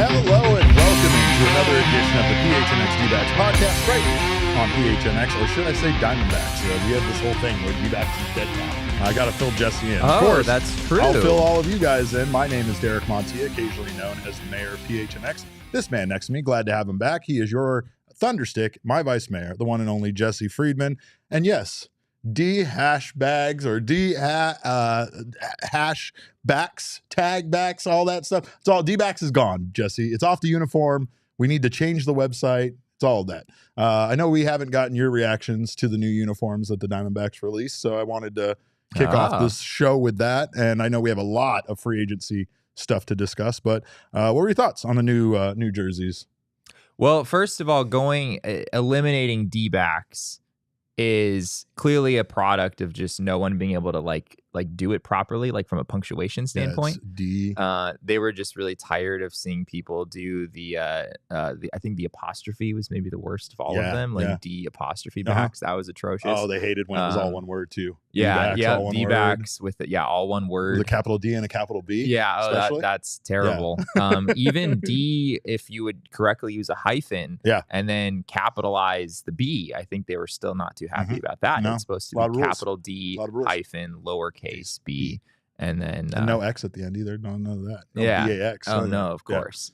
Hello and welcome to another edition of the PHNX D-Backs podcast right on PHNX, or should I say Diamondbacks? We have this whole thing where D-Backs is dead now. I got to fill Jesse in. Of course, that's true. I'll fill all of you guys in. My name is Derek Montia, occasionally known as Mayor PHNX. This man next to me, glad to have him back. He is your thunderstick, my vice mayor, the one and only Jesse Friedman. And yes, D hash bags or D hash backs, tag backs, all that stuff. It's all D-backs is gone, Jesse. It's off the uniform. We need to change the website. It's all of that. I know we haven't gotten your reactions to the new uniforms that the Diamondbacks released, so I wanted to kick off this show with that. And I know we have a lot of free agency stuff to discuss, but what were your thoughts on the new jerseys? Well, first of all, eliminating D-backs is clearly a product of just no one being able to like do it properly, like from a punctuation standpoint. D. They were just really tired of seeing people do the I think the apostrophe was maybe the worst of all of them, like D apostrophe backs. That was atrocious. Oh, they hated when it was all one word too. Yeah, D-backs with it. Yeah, all one word. With a capital D and a capital B. Yeah, that's terrible. Yeah. Even D, if you would correctly use a hyphen and then capitalize the B, I think they were still not too happy about that. No. It's supposed to be capital D hyphen lowercase b, and then no X at the end either. None of that. No B-A-X. Oh no, of course.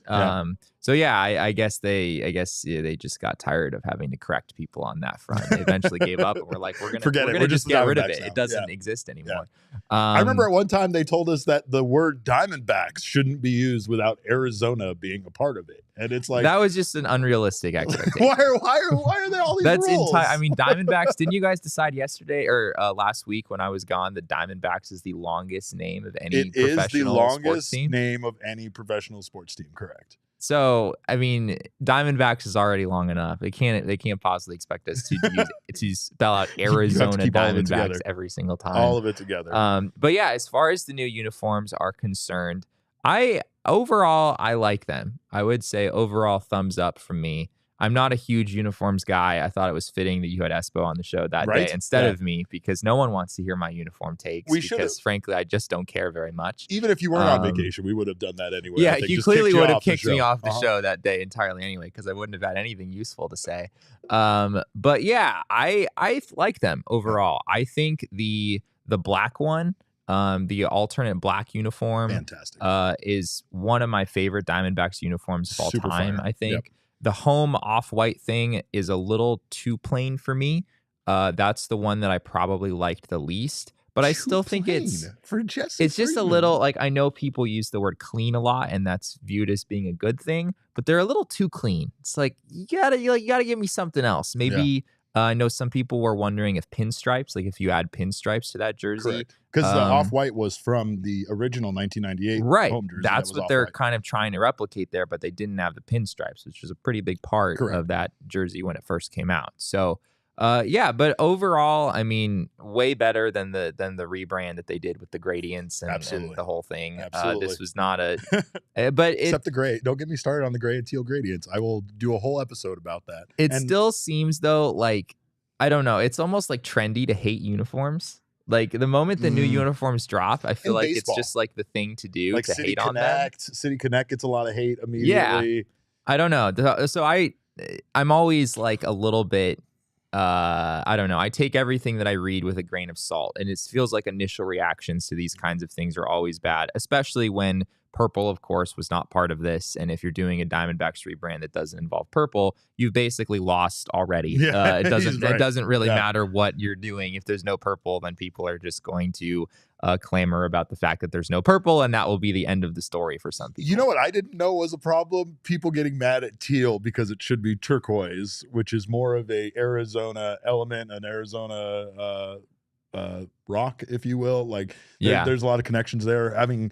So I guess they just got tired of having to correct people on that front. They eventually gave up and we're like, we're gonna just get rid of it. Now. It doesn't exist anymore. I remember at one time they told us that the word Diamondbacks shouldn't be used without Arizona being a part of it. And it's like, that was just an unrealistic expectation. why are there all these rules? I mean, Diamondbacks, didn't you guys decide yesterday or last week when I was gone that Diamondbacks is the longest name of any professional sports team? It is the longest name of any professional sports team, correct. So, I mean, Diamondbacks is already long enough. They can't possibly expect us to spell out Arizona Diamondbacks every single time. All of it together. But yeah, as far as the new uniforms are concerned, overall I like them. I would say overall thumbs up from me. I'm not a huge uniforms guy. I thought it was fitting that you had Espo on the show that day instead of me, because no one wants to hear my uniform takes. Because frankly, I just don't care very much. Even if you weren't on vacation, we would have done that anyway. Yeah, you clearly would have kicked me off the show that day entirely anyway, because I wouldn't have had anything useful to say. But yeah, I like them overall. I think the black one, the alternate black uniform, fantastic, is one of my favorite Diamondbacks uniforms of all time. Fire. I think. Yep. The home off-white thing is a little too plain for me. That's the one that I probably liked the least. But I still think it's just a little, like, I know people use the word clean a lot, and that's viewed as being a good thing. But they're a little too clean. It's like, you gotta give me something else. Maybe I know some people were wondering if pinstripes, like if you add pinstripes to that jersey. Because the off-white was from the original 1998 home jersey. That's what they're kind of trying to replicate there, but they didn't have the pinstripes, which was a pretty big part of that jersey when it first came out. So, but overall, I mean, way better than the rebrand that they did with the gradients and the whole thing. This was not except the gray. Don't get me started on the gray and teal gradients. I will do a whole episode about that. It still seems though, like, I don't know, it's almost like trendy to hate uniforms. Like the moment the new uniforms drop, I feel like baseball, it's just like the thing to do, like to hate on them. City Connect gets a lot of hate immediately. Yeah, I don't know. So I'm always like a little bit. I don't know. I take everything that I read with a grain of salt, and it feels like initial reactions to these kinds of things are always bad, especially when purple, of course, was not part of this. And if you're doing a Diamondbacks rebrand that doesn't involve purple, you've basically lost already. It doesn't really matter what you're doing. If there's no purple, then people are just going to clamor about the fact that there's no purple, and that will be the end of the story for some people. You know what I didn't know was a problem? People getting mad at teal because it should be turquoise, which is more of a Arizona element, an Arizona rock, if you will. Like there's a lot of connections there. Having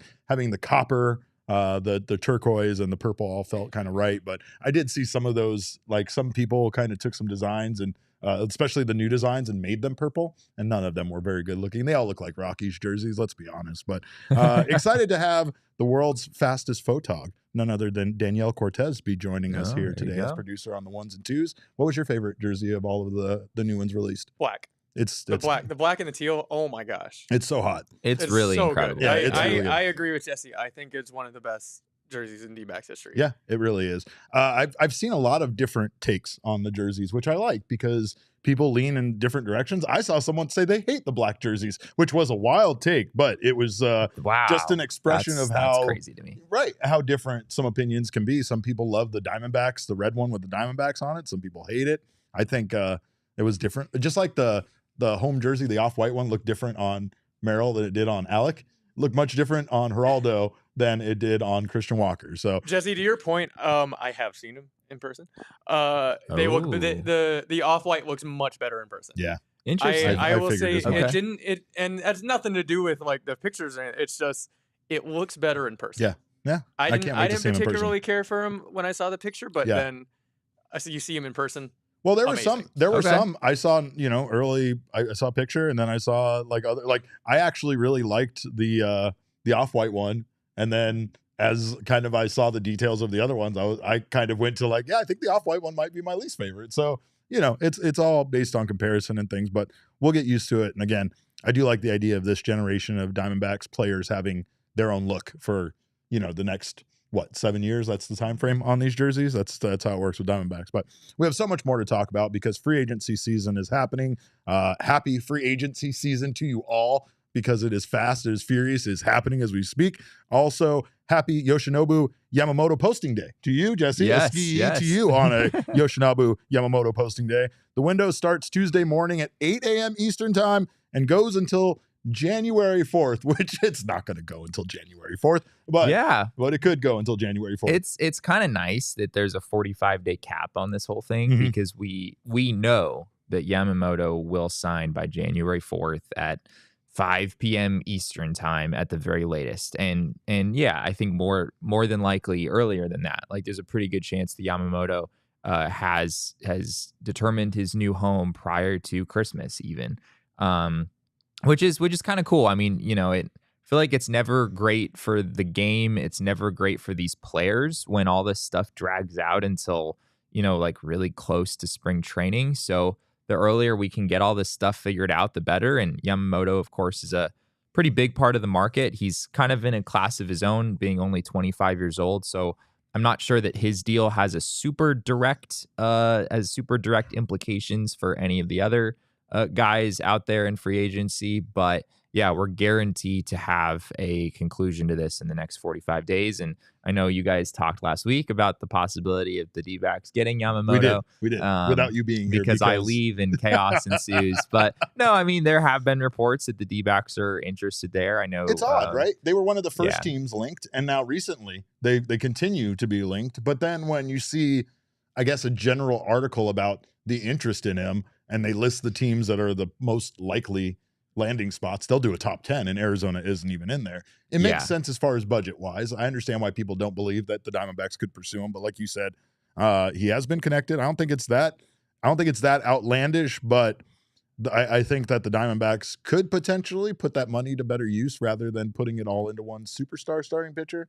the copper, the turquoise and the purple all felt kind of right. But I did see some of those, like some people kind of took some designs and especially the new designs and made them purple, and none of them were very good looking. They all look like Rockies jerseys, let's be honest. But excited to have the world's fastest photog, none other than Danielle Cortez, be joining us here today as producer on the ones and twos. What was your favorite jersey of all of the new ones released? Black. It's the black and the teal. Oh my gosh, it's so hot. It's really so incredible. Good. I agree with Jesse. I think it's one of the best jerseys in D-backs history. Yeah, it really is. I've seen a lot of different takes on the jerseys, which I like because people lean in different directions. I saw someone say they hate the black jerseys, which was a wild take, but it was Wow. just an expression of how that's crazy to me. Right, how different some opinions can be. Some people love the Diamondbacks, the red one with the Diamondbacks on it. Some people hate it. I think it was different. Just like the home jersey, the off-white one looked different on Merrill than it did on Alec. Looked much different on Geraldo than it did on Christian Walker. So Jesse, to your point, I have seen him in person. They look the off-white looks much better in person. yeah, Interesting. I will say Okay. and that's nothing to do with like the pictures. It's just it looks better in person. yeah. I can't didn't wait to see him in person. particularly care for him when I saw the picture, but Yeah. then you see him in person. Well, there were Amazing. some I saw, early. I saw a picture and then I saw I actually really liked the off-white one. And then as kind of I saw the details of the other ones, I kind of went to I think the off-white one might be my least favorite. So, it's all based on comparison and things, but we'll get used to it. And again, I do like the idea of this generation of Diamondbacks players having their own look for, the next 7 years. That's the time frame on these jerseys. That's how it works with Diamondbacks. But we have so much more to talk about because free agency season is happening. Happy free agency season to you all, because it is fast, it is furious, it is happening as we speak. Also, happy Yoshinobu Yamamoto posting day to you, Jesse. Yes, To you on a Yoshinobu Yamamoto posting day. The window starts Tuesday morning at 8 a.m. Eastern time and goes until January 4th, which it's not going to go until January 4th, but it could go until January 4th. It's kind of nice that there's a 45-day cap on this whole thing Mhm. because we know that Yamamoto will sign by January 4th at 5 p.m. Eastern time at the very latest. And yeah, I think more than likely earlier than that. Like there's a pretty good chance the Yamamoto has determined his new home prior to Christmas even. Which is kind of cool. I mean, I feel like it's never great for the game. It's never great for these players when all this stuff drags out until, really close to spring training. So the earlier we can get all this stuff figured out, the better. And Yamamoto, of course, is a pretty big part of the market. He's kind of in a class of his own, being only 25 years old. So I'm not sure that his deal has super direct implications for any of the other guys out there in free agency, but yeah, we're guaranteed to have a conclusion to this in the next 45 days. And I know you guys talked last week about the possibility of the D-backs getting Yamamoto. We did. Without you being here. Because I leave and chaos ensues. But no, I mean, there have been reports that the D-backs are interested there. I know it's odd, right? They were one of the first teams linked, and now recently they continue to be linked. But then when you see, I guess, a general article about the interest in him, and they list the teams that are the most likely landing spots, they'll do a top 10, and Arizona isn't even in there. It makes sense as far as budget-wise. I understand why people don't believe that the Diamondbacks could pursue him, but like you said, he has been connected. I don't think it's that outlandish, but I think that the Diamondbacks could potentially put that money to better use rather than putting it all into one superstar starting pitcher.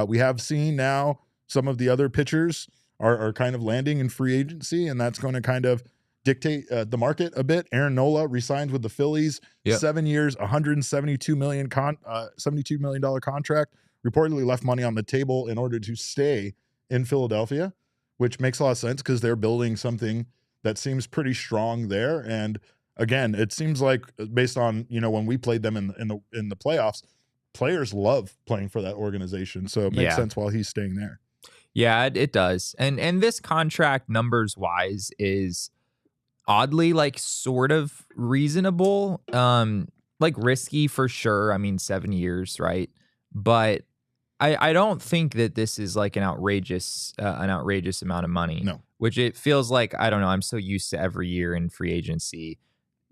We have seen now some of the other pitchers are kind of landing in free agency, and that's going to kind of dictate the market a bit. Aaron Nola re-signed with the Phillies, 7 years, $172 million $72 million contract. Reportedly left money on the table in order to stay in Philadelphia, which makes a lot of sense because they're building something that seems pretty strong there. And again, it seems like based on when we played them in the playoffs, players love playing for that organization. So it makes sense while he's staying there. Yeah, it does. And this contract numbers wise is oddly sort of reasonable, risky for sure. I mean, 7 years, right? But I don't think that this is an outrageous amount of money. No. Which it feels like, I don't know, I'm so used to every year in free agency,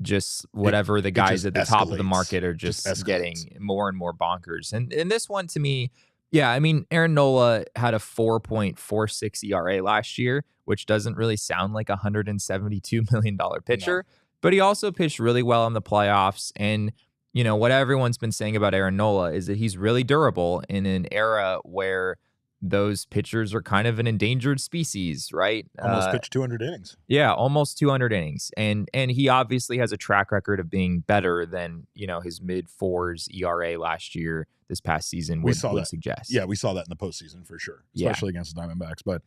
just whatever the guys at the top of the market are just getting more and more bonkers. And this one to me, yeah, I mean, Aaron Nola had a 4.46 ERA last year, which doesn't really sound like a $172 million pitcher, but he also pitched really well in the playoffs. And, what everyone's been saying about Aaron Nola is that he's really durable in an era where those pitchers are kind of an endangered species, right? Almost pitched 200 innings. Yeah, almost 200 innings. And he obviously has a track record of being better than, his mid-4s ERA last year, this past season would suggest. Yeah, we saw that in the postseason for sure, especially against the Diamondbacks. But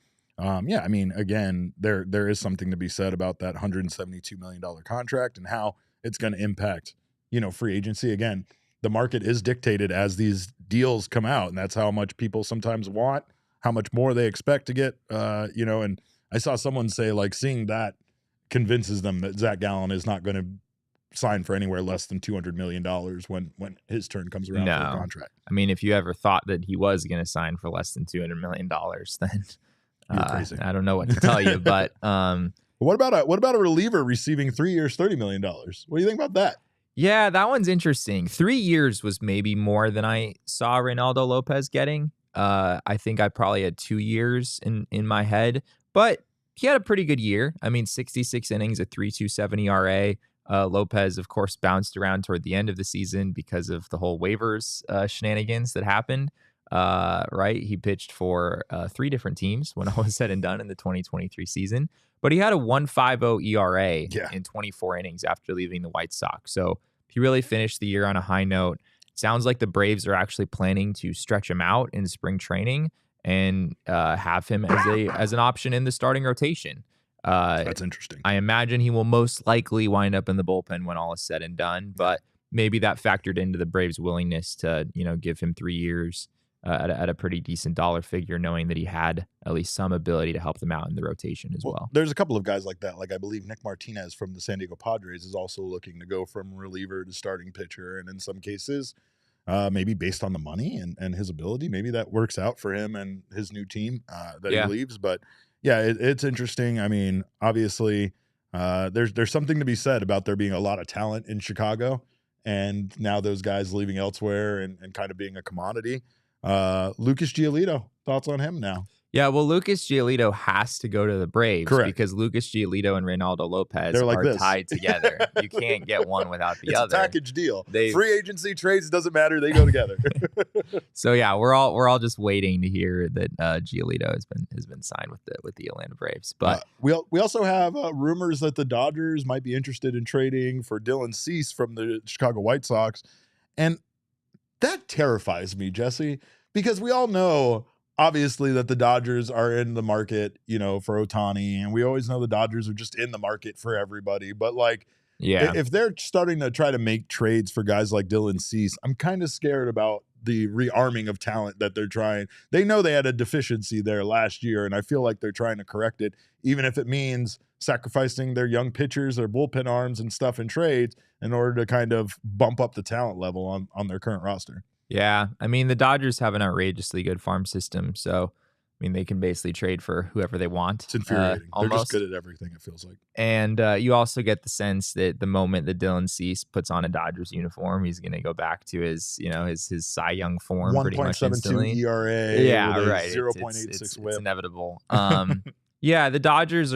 yeah, I mean, again, there is something to be said about that $172 million contract and how it's going to impact, free agency. Again, the market is dictated as these deals come out, and that's how much people sometimes want, how much more they expect to get, and I saw someone say, like, seeing that convinces them that Zach Gallen is not going to sign for anywhere less than $200 million when his turn comes around for a contract. I mean, if you ever thought that he was going to sign for less than $200 million, then you're crazy. I don't know what to tell you. But what about a reliever receiving 3 years, $30 million? What do you think about that? Yeah, that one's interesting. 3 years was maybe more than I saw Reynaldo Lopez getting. I think I probably had 2 years in my head, but he had a pretty good year. I mean, 66 innings, a 3.27 ERA. Lopez, of course, bounced around toward the end of the season because of the whole waivers shenanigans that happened. Right? He pitched for 3 different teams when all was said and done in the 2023 season, but he had a 1.50 ERA in 24 innings after leaving the White Sox. So he really finished the year on a high note. Sounds like the Braves are actually planning to stretch him out in spring training and have him as an option in the starting rotation. That's interesting. I imagine he will most likely wind up in the bullpen when all is said and done, but maybe that factored into the Braves' willingness to, give him 3 years at a pretty decent dollar figure, knowing that he had at least some ability to help them out in the rotation as well. There's a couple of guys like that. Like, I believe Nick Martinez from the San Diego Padres is also looking to go from reliever to starting pitcher. And in some cases, maybe based on the money and his ability, maybe that works out for him and his new team that he leaves. But yeah, it's interesting. I mean, obviously, there's something to be said about there being a lot of talent in Chicago, and now those guys leaving elsewhere and kind of being a commodity. Lucas Giolito, thoughts on him now? Yeah, well, Lucas Giolito has to go to the Braves. Correct. Because Lucas Giolito and Reynaldo Lopez are tied together. You can't get one without the other. It's a package deal. Free agency, trades, doesn't matter. They go together. So yeah, we're all just waiting to hear that Giolito has been signed with the Atlanta Braves. But we also have rumors that the Dodgers might be interested in trading for Dylan Cease from the Chicago White Sox, and that terrifies me, Jesse, because we all know, obviously, that the Dodgers are in the market, for Ohtani, and we always know the Dodgers are just in the market for everybody. But if they're starting to try to make trades for guys like Dylan Cease, I'm kind of scared about the rearming of talent that they're trying. They know they had a deficiency there last year, and I feel like they're trying to correct it, even if it means sacrificing their young pitchers, their bullpen arms and stuff in trades in order to kind of bump up the talent level on their current roster. Yeah, I mean, the Dodgers have an outrageously good farm system, so I mean, they can basically trade for whoever they want. It's infuriating. They're just good at everything, it feels like. And you also get the sense that the moment that Dylan Cease puts on a Dodgers uniform, he's going to go back to his Cy Young form pretty much instantly. 1.72 ERA. Yeah, right. 0.86 whip. It's inevitable. Yeah, the Dodgers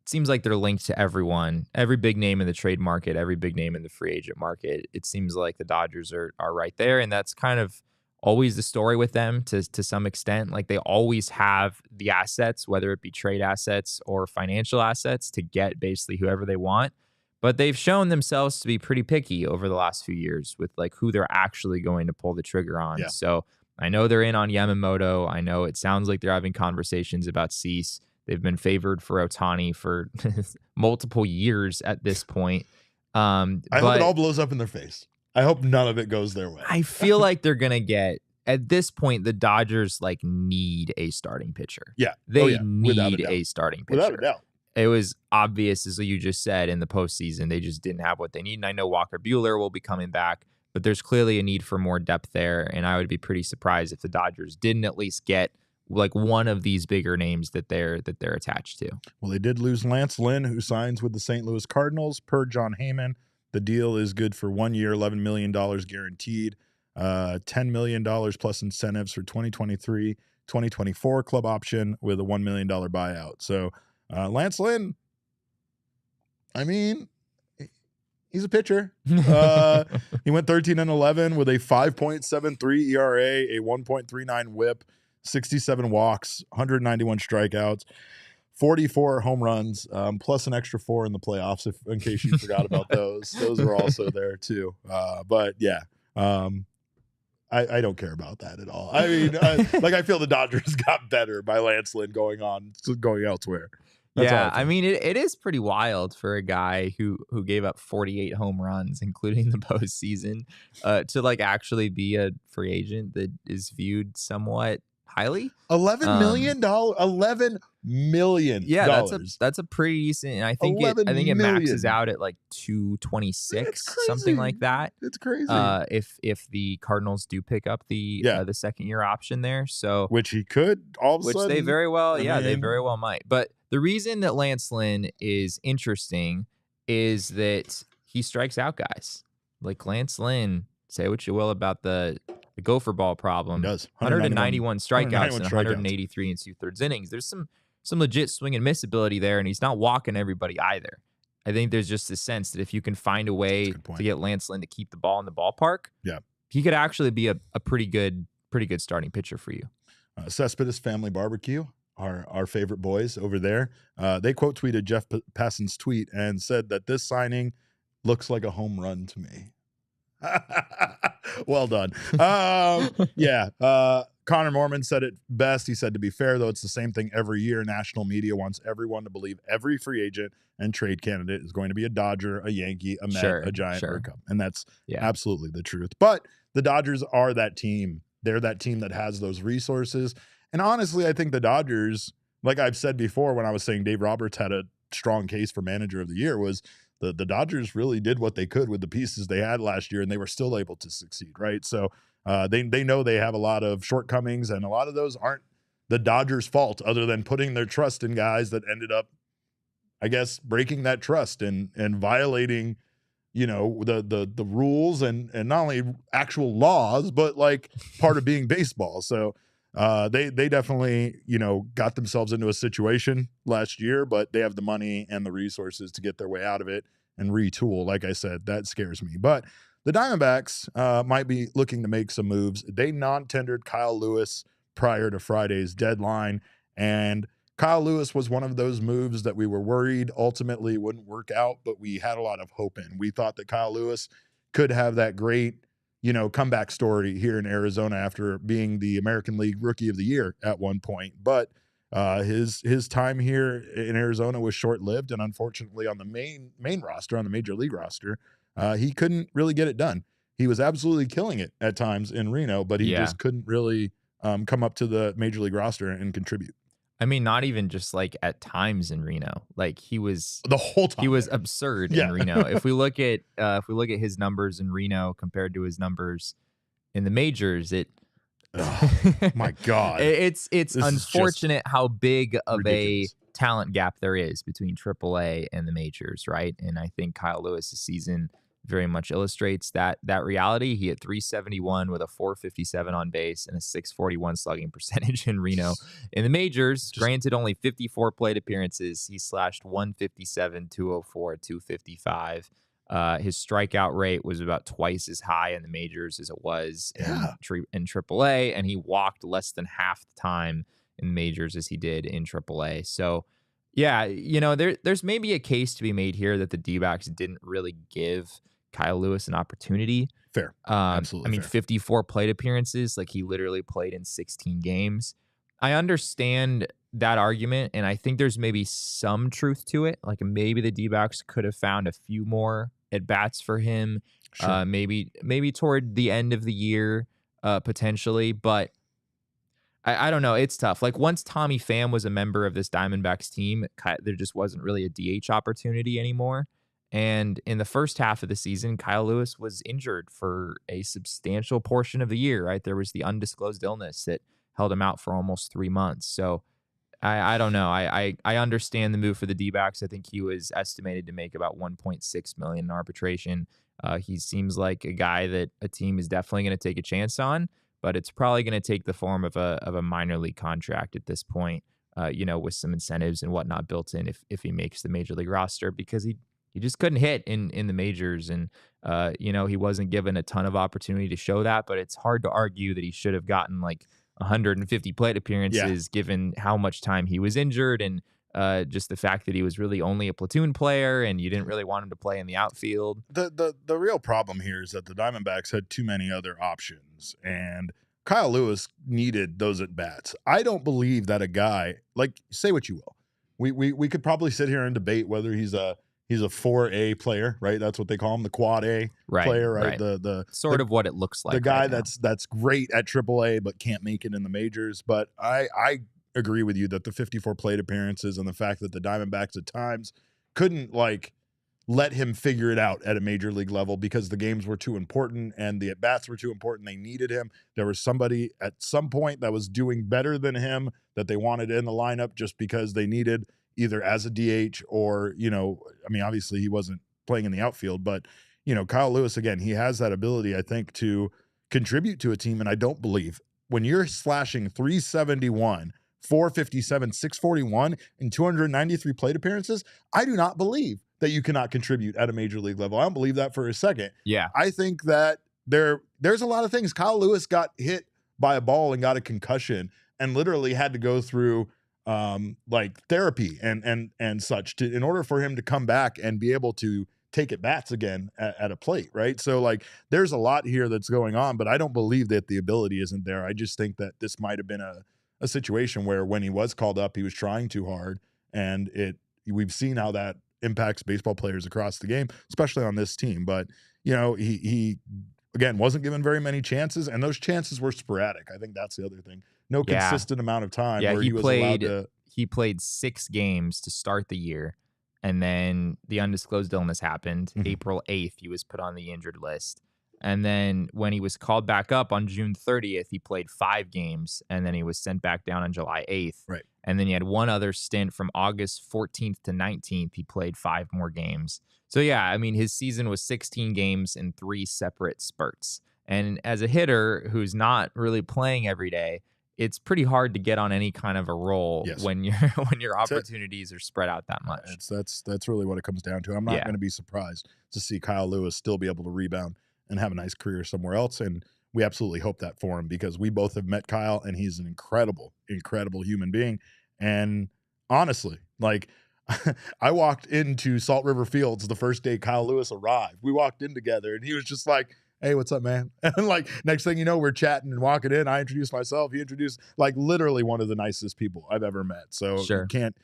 seems like they're linked to everyone, every big name in the trade market, every big name in the free agent market. It seems like the Dodgers are right there, and that's kind of always the story with them to some extent. Like, they always have the assets, whether it be trade assets or financial assets, to get basically whoever they want. But they've shown themselves to be pretty picky over the last few years with who they're actually going to pull the trigger on. Yeah. So I know they're in on Yamamoto. I know it sounds like they're having conversations about Cease. They've been favored for Ohtani for multiple years at this point. I hope it all blows up in their face. I hope none of it goes their way. I feel like they're going to get, at this point, the Dodgers need a starting pitcher. Yeah. They need a starting pitcher. Without a doubt. It was obvious, as you just said, in the postseason, they just didn't have what they need. And I know Walker Buehler will be coming back, but there's clearly a need for more depth there. And I would be pretty surprised if the Dodgers didn't at least get one of these bigger names that they're attached to. Well, they did lose Lance Lynn, who signs with the St. Louis Cardinals. Per John Heyman, the deal is good for 1 year, $11 million guaranteed, $10 million plus incentives for 2023, 2024 club option with a $1 million buyout. So Lance Lynn, I mean, he's a pitcher. He went 13-11 with a 5.73 ERA, a 1.39 WHIP, 67 walks, 191 strikeouts, 44 home runs, plus an extra 4 in the playoffs, in case you forgot about those. Those were also there too. But yeah, I don't care about that at all. I mean, I feel the Dodgers got better by Lance Lynn going elsewhere. I mean, it is pretty wild for a guy who gave up 48 home runs, including the postseason, to like actually be a free agent that is viewed somewhat highly. $11 million. Yeah, that's a pretty decent. And I think it maxes out at like 226, something like that. It's crazy. If the Cardinals do pick up the second year option there, so which he could all of a sudden, they very well, they very well might. But the reason that Lance Lynn is interesting is that he strikes out guys. Like Lance Lynn, say what you will about the gopher ball problem. He does 191 strikeouts and 183 and 2/3 innings. There's some legit swing and miss ability there, and he's not walking everybody either. I think there's just a sense that if you can find a way to get Lance Lynn to keep the ball in the ballpark, he could actually be a pretty good starting pitcher for you. Cespedes Family Barbecue, our favorite boys over there, they quote tweeted Jeff Passan's tweet and said that this signing looks like a home run to me. Well done. Connor Mormon said it best. He said, to be fair, though, it's the same thing every year. National media wants everyone to believe every free agent and trade candidate is going to be a Dodger, a Yankee, a Met, a Giant, or a Cub. And that's absolutely the truth. But the Dodgers are that team. They're that team that has those resources. And honestly, I think the Dodgers, like I've said before when I was saying Dave Roberts had a strong case for manager of the year, was the Dodgers really did what they could with the pieces they had last year, and they were still able to succeed, right? So they know they have a lot of shortcomings, and a lot of those aren't the Dodgers' fault, other than putting their trust in guys that ended up, I guess, breaking that trust and violating, the rules and not only actual laws, but like part of being baseball. So they definitely, got themselves into a situation last year, but they have the money and the resources to get their way out of it and retool. Like I said, that scares me. But the Diamondbacks might be looking to make some moves. They non-tendered Kyle Lewis prior to Friday's deadline, and Kyle Lewis was one of those moves that we were worried ultimately wouldn't work out, but we had a lot of hope in. We thought that Kyle Lewis could have that great, comeback story here in Arizona after being the American League Rookie of the Year at one point. But his time here in Arizona was short-lived, and unfortunately on the main roster, on the Major League roster, he couldn't really get it done. He was absolutely killing it at times in Reno, but he just couldn't really come up to the Major League roster and contribute. I mean, not even just like at times in Reno. Like he was the whole time. He was absurd in Reno. If we look at his numbers in Reno compared to his numbers in the majors, my God, it's unfortunate how big of ridiculous. A talent gap there is between AAA and the majors, right? And I think Kyle Lewis's season very much illustrates that reality. He hit .371 with a .457 on base and a .641 slugging percentage in Reno. In the majors, granted only 54 plate appearances, he slashed .157, .204, .255. His strikeout rate was about twice as high in the majors as it was in AAA, and he walked less than half the time in the majors as he did in AAA. So, yeah, there's maybe a case to be made here that the D-backs didn't really give Kyle Lewis an opportunity. Fair. Absolutely. I mean, 54 plate appearances, like he literally played in 16 games. I understand that argument, and I think there's maybe some truth to it. Like maybe the D-backs could have found a few more at-bats for him, maybe toward the end of the year, potentially. But I don't know. It's tough. Like once Tommy Pham was a member of this Diamondbacks team, there just wasn't really a DH opportunity anymore. And in the first half of the season, Kyle Lewis was injured for a substantial portion of the year, right? There was the undisclosed illness that held him out for almost 3 months. So I don't know. I understand the move for the D-backs. I think he was estimated to make about $1.6 million in arbitration. He seems like a guy that a team is definitely going to take a chance on, but it's probably going to take the form of a minor league contract at this point, with some incentives and whatnot built in if he makes the major league roster, because he just couldn't hit in the majors. And, he wasn't given a ton of opportunity to show that, but it's hard to argue that he should have gotten like 150 plate appearances, given how much time he was injured and just the fact that he was really only a platoon player and you didn't really want him to play in the outfield. The real problem here is that the Diamondbacks had too many other options, and Kyle Lewis needed those at bats. I don't believe that a guy, like, say what you will, we could probably sit here and debate whether he's a 4A player, right? That's what they call him, the quad A player, right? The sort of what it looks like. The guy right that's great at AAA but can't make it in the majors. But I agree with you that the 54 plate appearances and the fact that the Diamondbacks at times couldn't like let him figure it out at a major league level because the games were too important and the at bats were too important. They needed him. There was somebody at some point that was doing better than him that they wanted in the lineup just because they needed either as a DH or, I mean, obviously he wasn't playing in the outfield, but Kyle Lewis, again, he has that ability, I think, to contribute to a team. And I don't believe when you're slashing 371, 457, 641, and 293 plate appearances, I do not believe that you cannot contribute at a major league level. I don't believe that for a second. Yeah. I think that there's a lot of things. Kyle Lewis got hit by a ball and got a concussion and literally had to go through like therapy and such in order for him to come back and be able to take at bats again at a plate, right? So like there's a lot here that's going on, but I don't believe that the ability isn't there. I just think that this might have been a situation where when he was called up, he was trying too hard, and we've seen how that impacts baseball players across the game, especially on this team. But he again wasn't given very many chances, and those chances were sporadic. I think that's the other thing. No consistent amount of time where he was allowed to. He played 6 games to start the year, and then the undisclosed illness happened. April 8th, he was put on the injured list. And then when he was called back up on June 30th, he played 5 games, and then he was sent back down on July 8th. Right. And then he had one other stint from August 14th to 19th. He played 5 more games. So, yeah, I mean, his season was 16 games in 3 separate spurts. And as a hitter who's not really playing every day, it's pretty hard to get on any kind of a roll when your opportunities are spread out that much. That's really what it comes down to. I'm not going to be surprised to see Kyle Lewis still be able to rebound and have a nice career somewhere else. And we absolutely hope that for him because we both have met Kyle and he's an incredible, incredible human being. And honestly, like I walked into Salt River Fields the first day Kyle Lewis arrived. We walked in together and he was just like, "Hey, what's up, man?" And like next thing you know, we're chatting and walking in. I introduced myself. He introduced like literally one of the nicest people I've ever met. So can't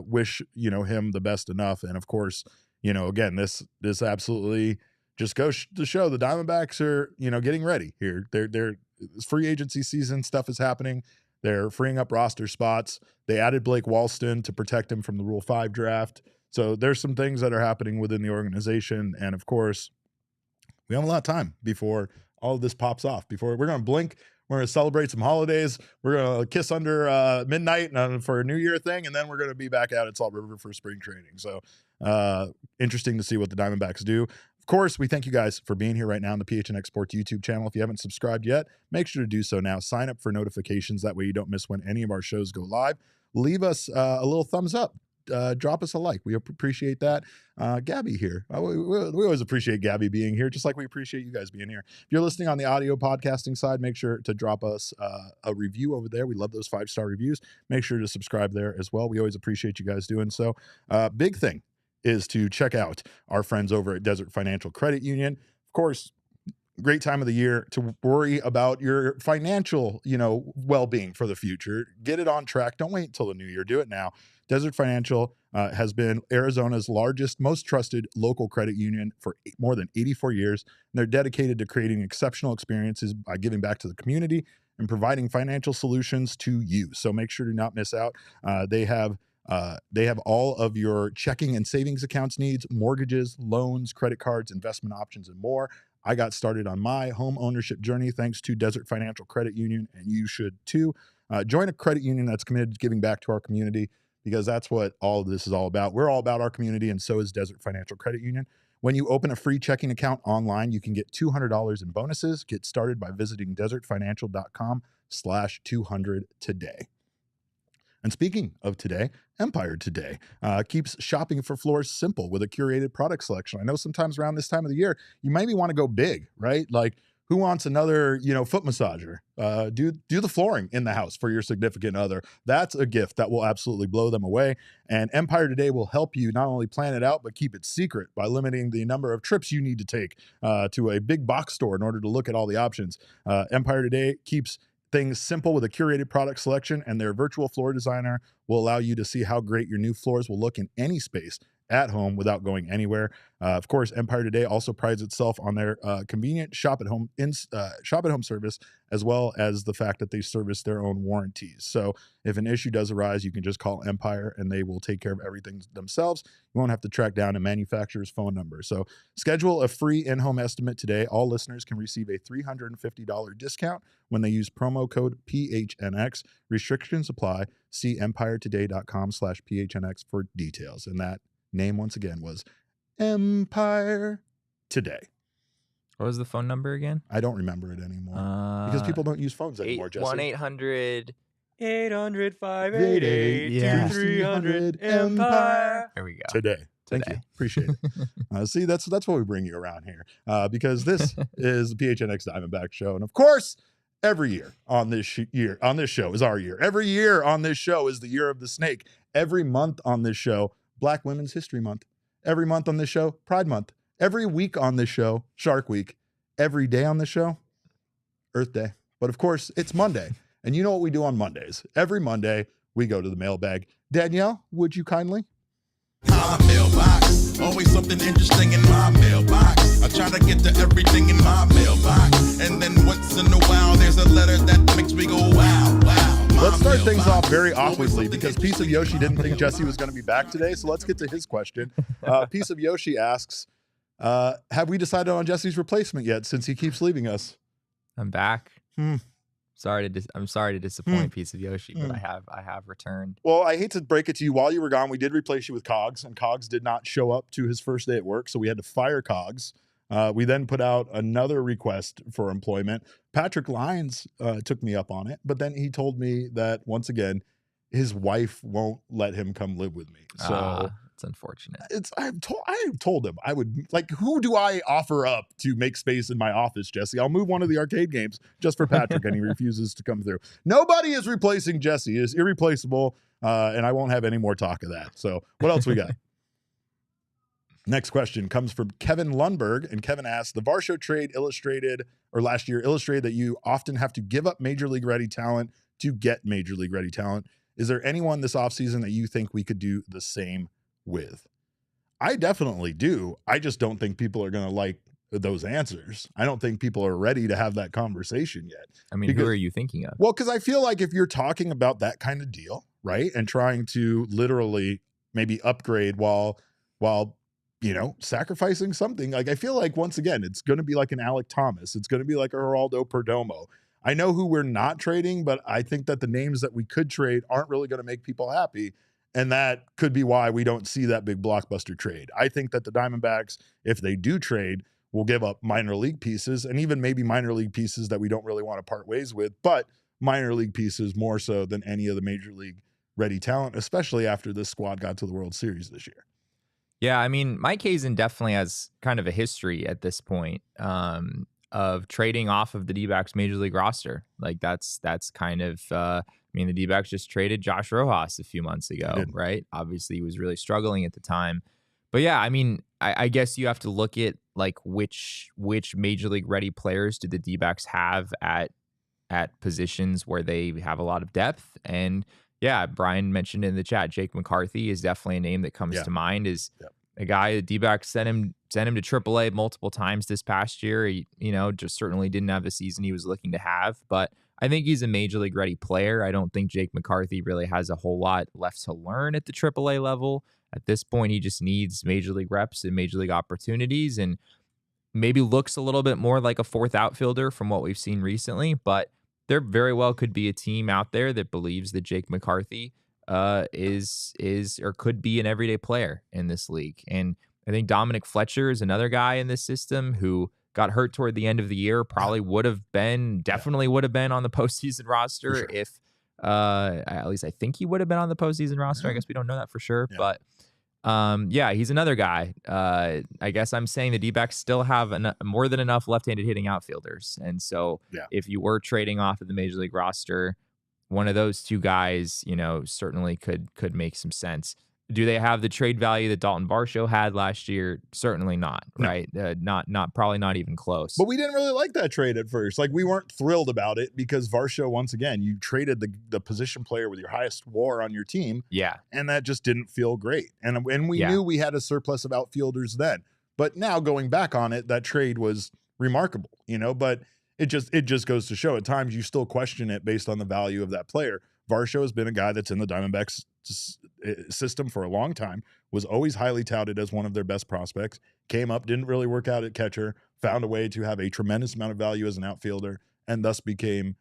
wish, him the best enough. And of course, again, this absolutely just goes to show the Diamondbacks are, getting ready here. They're free agency season stuff is happening. They're freeing up roster spots. They added Blake Walston to protect him from the Rule 5 draft. So there's some things that are happening within the organization. And of course, we have a lot of time before all of this pops off. Before we're going to blink, we're going to celebrate some holidays. We're going to kiss under midnight for a New Year thing, and then we're going to be back out at Salt River for spring training. So interesting to see what the Diamondbacks do. Of course, we thank you guys for being here right now on the PHNX Sports YouTube channel. If you haven't subscribed yet, make sure to do so now. Sign up for notifications. That way you don't miss when any of our shows go live. Leave us a little thumbs up. Drop us a like. We appreciate that. Gabby here. We always appreciate Gabby being here, just like we appreciate you guys being here. If you're listening on the audio podcasting side, make sure to drop us a review over there. We love those 5-star reviews. Make sure to subscribe there as well. We always appreciate you guys doing so. Big thing is to check out our friends over at Desert Financial Credit Union. Of course, great time of the year to worry about your financial, well-being for the future. Get it on track. Don't wait until the new year. Do it now. Desert Financial has been Arizona's largest, most trusted local credit union for more than 84 years. And they're dedicated to creating exceptional experiences by giving back to the community and providing financial solutions to you. So make sure to not miss out. They have all of your checking and savings accounts needs, mortgages, loans, credit cards, investment options, and more. I got started on my home ownership journey thanks to Desert Financial Credit Union, and you should too. Join a credit union that's committed to giving back to our community, because that's what all of this is all about. We're all about our community, and so is Desert Financial Credit Union. When you open a free checking account online, you can get $200 in bonuses. Get started by visiting desertfinancial.com/200 today. And speaking of today, Empire Today keeps shopping for floors simple with a curated product selection. I know sometimes around this time of the year, you maybe want to go big, right? Like Who wants another, foot massager? Do the flooring in the house for your significant other. That's a gift that will absolutely blow them away. And Empire Today will help you not only plan it out, but keep it secret by limiting the number of trips you need to take to a big box store in order to look at all the options. Empire Today keeps things simple with a curated product selection, and their virtual floor designer will allow you to see how great your new floors will look in any space at home without going anywhere. Of course, Empire Today also prides itself on their convenient shop at home service, as well as the fact that they service their own warranties. So if an issue does arise, you can just call Empire and they will take care of everything themselves. You won't have to track down a manufacturer's phone number. So schedule a free in-home estimate today. All listeners can receive a $350 discount when they use promo code PHNX. Restrictions apply. See empiretoday.com/PHNX for details. And that name, once again, was Empire Today. What was the phone number again? I don't remember it anymore because people don't use phones anymore, Jesse. 1-800-800-588-2300 Empire. There we go. Today. Thank you. Appreciate it. See, that's what we bring you around here because this is the PHNX Diamondback show. And of course, every year on this show is our year. Every year on this show is the year of the snake. Every month on this show, Black Women's History Month. Every month on this show, Pride Month. Every week on this show, Shark Week. Every day on this show, Earth Day. But of course, it's Monday. And you know what we do on Mondays. Every Monday, we go to the mailbag. Danielle, would you kindly? My mailbox, always something interesting in my mailbox. I try to get to everything in my mailbox. And then once in a while, there's a letter that makes me go, wow, wow. Let's start things off very awkwardly because Piece of Yoshi didn't think Jesse was going to be back today. So let's get to his question. Piece of Yoshi asks, have we decided on Jesse's replacement yet since he keeps leaving us? I'm back. I'm sorry to disappoint Piece of Yoshi, but I have returned. Well, I hate to break it to you. While you were gone, we did replace you with Cogs, and Cogs did not show up to his first day at work, so we had to fire Cogs. We then put out another request for employment. Patrick Lyons took me up on it, but then he told me that, once again, his wife won't let him come live with me. So it's unfortunate. I told him I would, who do I offer up to make space in my office, Jesse? I'll move one of the arcade games just for Patrick, and he refuses to come through. Nobody is replacing Jesse. He is irreplaceable, and I won't have any more talk of that. So what else we got? Next question comes from Kevin Lundberg, and Kevin asks, the Varsho trade last year illustrated that you often have to give up major league ready talent to get major league ready talent. Is there anyone this offseason that you think we could do the same with? I definitely do. I just don't think people are going to like those answers. I don't think people are ready to have that conversation yet. I mean, who are you thinking of? Well, because I feel like if you're talking about that kind of deal, right, and trying to literally maybe upgrade while sacrificing something, I feel like, once again, it's going to be like an Alec Thomas. It's going to be like a Geraldo Perdomo. I know who we're not trading, but I think that the names that we could trade aren't really going to make people happy. And that could be why we don't see that big blockbuster trade. I think that the Diamondbacks, if they do trade, will give up minor league pieces, and even maybe minor league pieces that we don't really want to part ways with, but minor league pieces more so than any of the major league ready talent, especially after this squad got to the World Series this year. Yeah, I mean, Mike Hazen definitely has kind of a history at this point of trading off of the D-backs major league roster. That's kind of, the D-backs just traded Josh Rojas a few months ago, right? Obviously, he was really struggling at the time. But yeah, I guess you have to look at which major league ready players do the D-backs have at positions where they have a lot of depth. And yeah, Brian mentioned in the chat, Jake McCarthy is definitely a name that comes to mind. Is a guy the D-backs sent him to AAA multiple times this past year. He, just certainly didn't have the season he was looking to have, but I think he's a major league ready player. I don't think Jake McCarthy really has a whole lot left to learn at the AAA level. At this point, he just needs major league reps and major league opportunities, and maybe looks a little bit more like a fourth outfielder from what we've seen recently, but there very well could be a team out there that believes that Jake McCarthy is or could be an everyday player in this league. And I think Dominic Fletcher is another guy in this system who got hurt toward the end of the year, definitely would have been on the postseason roster if at least I think he would have been on the postseason roster. I guess we don't know that for sure, but Yeah, he's another guy. I guess I'm saying the D-backs still have more than enough left-handed hitting outfielders. And so if you were trading off of the Major League roster, one of those two guys, certainly could make some sense. Do they have the trade value that Dalton Varsho had last year? Certainly not, right? Probably not even close. But we didn't really like that trade at first. Like, we weren't thrilled about it because Varsho, once again, you traded the position player with your highest WAR on your team. Yeah. And that just didn't feel great. And we knew we had a surplus of outfielders then. But now going back on it, that trade was remarkable, but it just goes to show at times you still question it based on the value of that player. Varsho has been a guy that's in the Diamondbacks system for a long time, was always highly touted as one of their best prospects, came up, didn't really work out at catcher, found a way to have a tremendous amount of value as an outfielder, and thus became,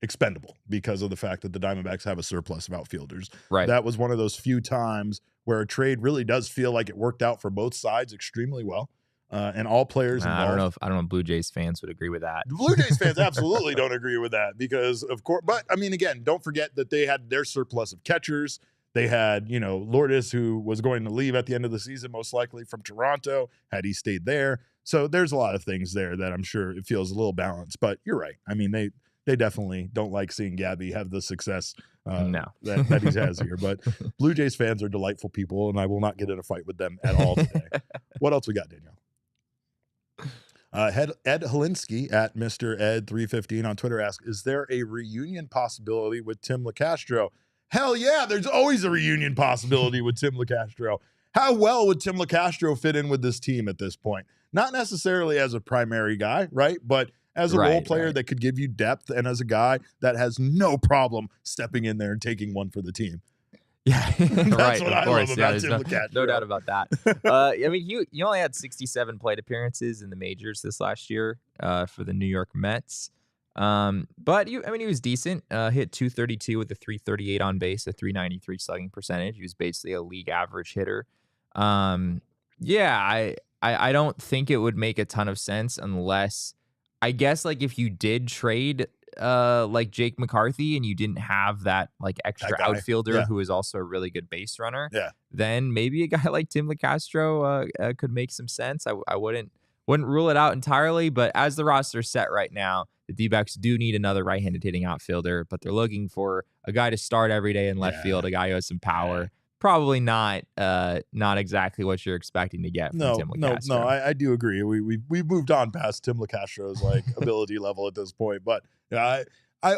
expendable because of the fact that the Diamondbacks have a surplus of outfielders. Right. That was one of those few times where a trade really does feel like it worked out for both sides extremely well. And all players involved. I don't know if Blue Jays fans would agree with that. Blue Jays fans absolutely don't agree with that because, of course, but I mean, again, don't forget that they had their surplus of catchers. They had, Lourdes, who was going to leave at the end of the season, most likely from Toronto, had he stayed there. So there's a lot of things there that I'm sure it feels a little balanced, but you're right. I mean, they definitely don't like seeing Gabby have the success that he has here. But Blue Jays fans are delightful people, and I will not get in a fight with them at all today. What else we got, Danielle? Ed Helinsky at Mr. Ed315 on Twitter asks, is there a reunion possibility with Tim LeCastro? Hell yeah, there's always a reunion possibility with Tim LeCastro. How well would Tim LeCastro fit in with this team at this point? Not necessarily as a primary guy, right? But as a role player that could give you depth and as a guy that has no problem stepping in there and taking one for the team. Yeah, that's what I love about Tim LeCastro. No doubt about that. I mean, he only had 67 plate appearances in the majors this last year for the New York Mets. But he was decent. Hit 232 with a 338 on base, a 393 slugging percentage. He was basically a league average hitter. I don't think it would make a ton of sense unless, I guess, like if you did trade like Jake McCarthy and you didn't have that like extra outfielder who is also a really good base runner, then maybe a guy like Tim LeCastro could make some sense. I wouldn't rule it out entirely, but as the roster is set right now, the D-backs do need another right-handed hitting outfielder, but they're looking for a guy to start every day in left field, a guy who has some power. Probably not exactly what you're expecting to get from Tim LeCastro. No, I do agree. We've moved on past Tim LeCastro's like ability level at this point, but I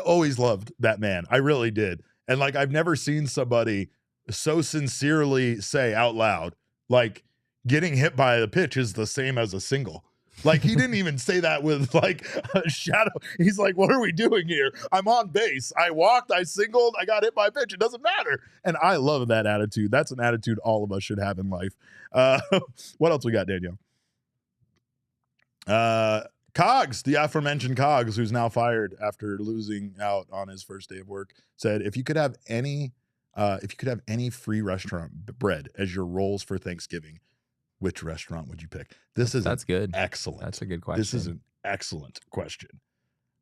always loved that man. I really did. And like I've never seen somebody so sincerely say out loud, like getting hit by the pitch is the same as a single. Like he didn't even say that with like a shadow. He's like, what are we doing here? I'm on base. I walked, I singled, I got hit by a pitch. It doesn't matter. And I love that attitude. That's an attitude all of us should have in life. What else we got, Danielle? Cogs, the aforementioned Cogs, who's now fired after losing out on his first day of work, said, if you could have any free restaurant bread as your rolls for Thanksgiving, which restaurant would you pick? That's good. Excellent. That's a good question. This is an excellent question.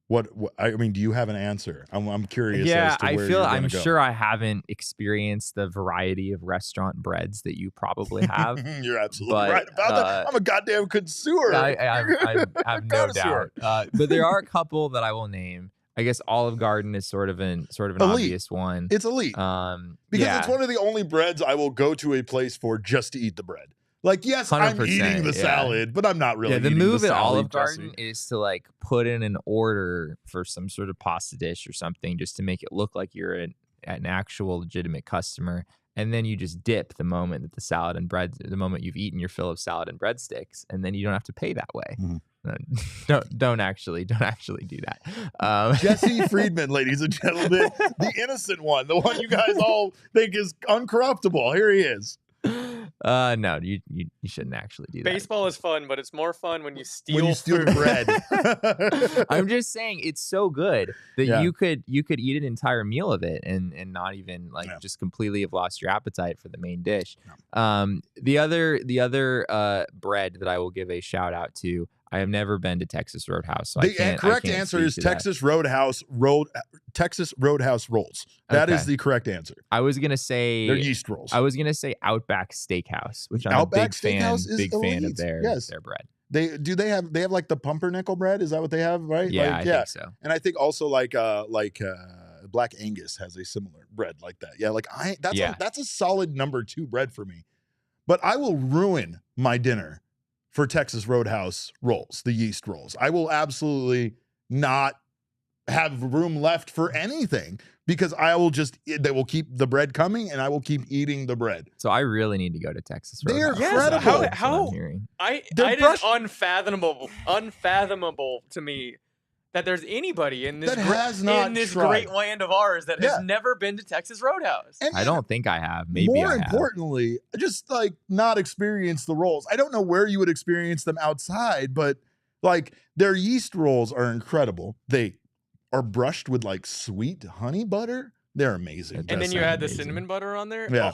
What I mean, do you have an answer? I'm curious. Yeah, as to where I'm go. sure I haven't exexperienced the variety of restaurant breads that you probably have. You're absolutely right about that. I'm a goddamn connoisseur. I have no doubt. But there are a couple that I will name. I guess Olive Garden is sort of an elite. Obvious one. It's elite. Because it's one of the only breads I will go to a place for just to eat the bread. Like, yes, I'm eating the salad, but I'm not really eating the salad. The move at Olive Garden is to like put in an order for some sort of pasta dish or something just to make it look like you're an actual legitimate customer. And then you just dip the moment that the moment you've eaten your fill of salad and breadsticks, and then you don't have to pay that way. Mm-hmm. Don't actually do that. Jesse Friedman, ladies and gentlemen, the innocent one, the one you guys all think is uncorruptible. Here he is. No, you shouldn't actually do that. Baseball is fun, but it's more fun when you steal the bread. I'm just saying it's so good that you could eat an entire meal of it and not even just completely have lost your appetite for the main dish. The other bread that I will give a shout out to, I have never been to Texas Roadhouse, so The correct answer is Texas Roadhouse Texas Roadhouse rolls. That is the correct answer. I was gonna say they're yeast rolls. I was gonna say Outback Steakhouse, which I'm Outback a big fan elite. of their bread. They have like the pumpernickel bread. Is that what they have? Right? Yeah, like, I think so. And I think also like Black Angus has a similar bread like that. Yeah, that's a solid number 2 bread for me. But I will ruin my dinner for Texas Roadhouse rolls, the yeast rolls. I will absolutely not have room left for anything because they will keep the bread coming and I will keep eating the bread. So I really need to go to Texas They're Roadhouse. incredible. Unfathomable to me that there's anybody in this great land of ours that has never been to Texas Roadhouse. And I don't think I have. Maybe more importantly, just like not experience the rolls. I don't know where you would experience them outside, but like their yeast rolls are incredible. They are brushed with like sweet honey butter. They're amazing. And then you add the cinnamon butter on there. Yeah.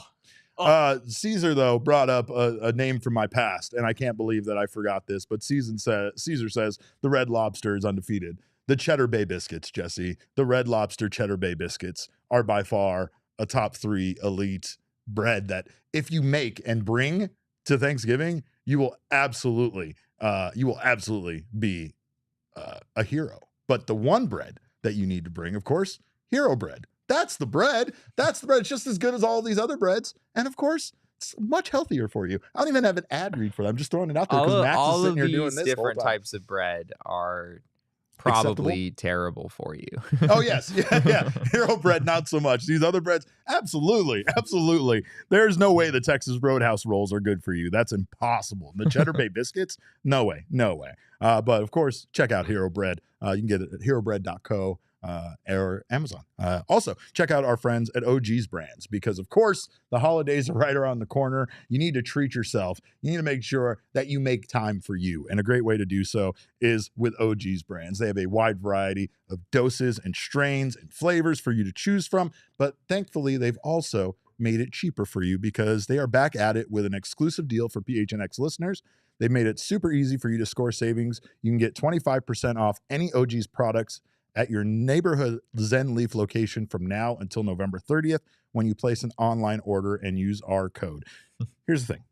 Caesar, though, brought up a name from my past, and I can't believe that I forgot this, but Caesar says the Red Lobster is undefeated. The Cheddar Bay Biscuits, Jesse, the Red Lobster Cheddar Bay Biscuits are by far a top 3 elite bread that if you make and bring to Thanksgiving, you will absolutely be a hero. But the one bread that you need to bring, of course, hero bread. That's the bread. It's just as good as all these other breads. And of course, it's much healthier for you. I don't even have an ad read for that. I'm just throwing it out there because Max is sitting here doing this. All of these different types of bread are probably terrible for you. Oh, yes. Yeah. Hero bread, not so much. These other breads, absolutely. There's no way the Texas Roadhouse rolls are good for you. That's impossible. The Cheddar Bay Biscuits, no way. But of course, check out Hero Bread. You can get it at herobread.co. Or Amazon. Also, check out our friends at OG's Brands because, of course, the holidays are right around the corner. You need to treat yourself. You need to make sure that you make time for you. And a great way to do so is with OG's Brands. They have a wide variety of doses and strains and flavors for you to choose from. But thankfully, they've also made it cheaper for you because they are back at it with an exclusive deal for PHNX listeners. They've made it super easy for you to score savings. You can get 25% off any OG's products at your neighborhood Zen Leaf location from now until November 30th when you place an online order and use our code. Here's the thing.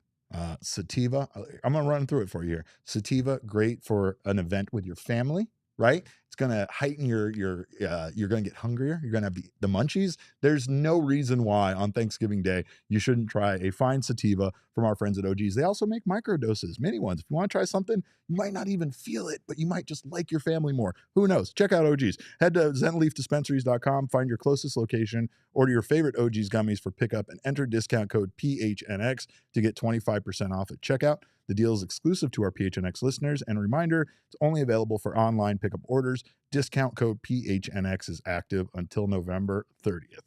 Sativa, I'm going to run through it for you here. Sativa, great for an event with your family, right? It's going to heighten you're going to get hungrier. You're going to have the munchies. There's no reason why on Thanksgiving Day you shouldn't try a fine sativa from our friends at OG's. They also make micro doses, mini ones. If you want to try something, you might not even feel it, but you might just like your family more. Who knows? Check out OG's. Head to zenleafdispensaries.com, find your closest location, order your favorite OG's gummies for pickup, and enter discount code PHNX to get 25% off at checkout. The deal is exclusive to our PHNX listeners, and a reminder, it's only available for online pickup orders. Discount code PHNX is active until November 30th.